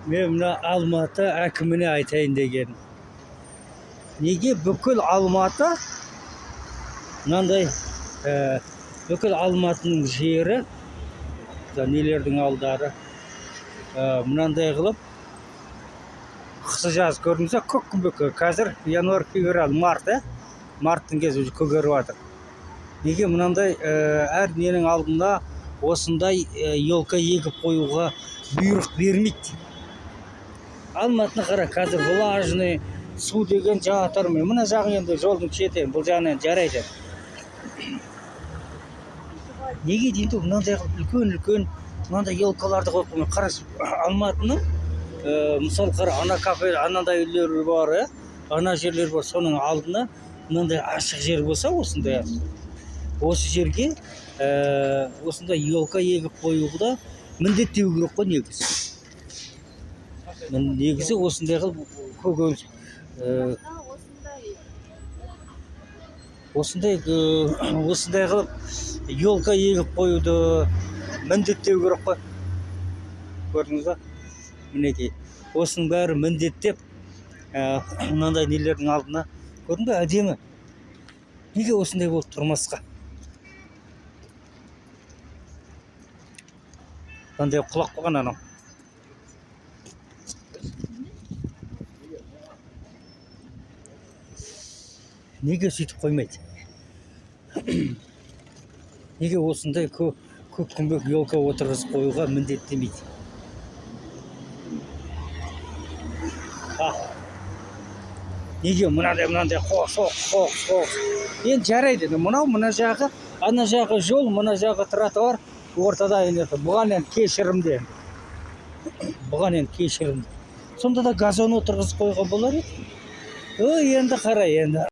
Мен мына Алматы әкіміне айтайын деген. Неге бүкіл Алматы мынандай бүкіл Алматының жері, нелердің алдары мынандай қылып қысы жаз көрдіңіз, көк күнбе қазір январь, февраль, марттың кезі көгеріп жатыр. Неге мынандай әр ненің алдында осындай елка егіп қоюға бұйрық бермейді? Алматыны қара, қазір влажный су деген жатыр. Мына жағын енді жолдың шеті, бұл жағынан жарайды. Неге дейді мынандай үлкен мынандай елкаларды қойып қоймай? Қарашы, Алматының мысалы қара, ана кафе, анандай үйлер бар, ана жерлер бар, соның алдына мынандай ашық жер болса, осындай осы жерге осындай елка егіп қоюға міндеттеу керек қой негізі. Негізі осындай қылып көкөніс осындай қылып елка егіп қоюды міндеттеу керек қой. Көрдіңіз ба? Мінекей, осының бәрі міндеттеп мынандай нелердің алдына, көрдің бе, әдемі. Неге осындай болып тұрмасқа? Қандай құлақ қойған анау. Неге сөйтіп қоймайды? Неге осындай көк күнбек елка отырғызып қоюға міндеттемейді? Неге мынандай қоқ. Енді жарайды. Мына жағы, ана жағы жол, мына жағы тротуар, ортада енді бұған енді кешірімді. Сонда да газон отырғызып қойға болар еді. Енді қара енді.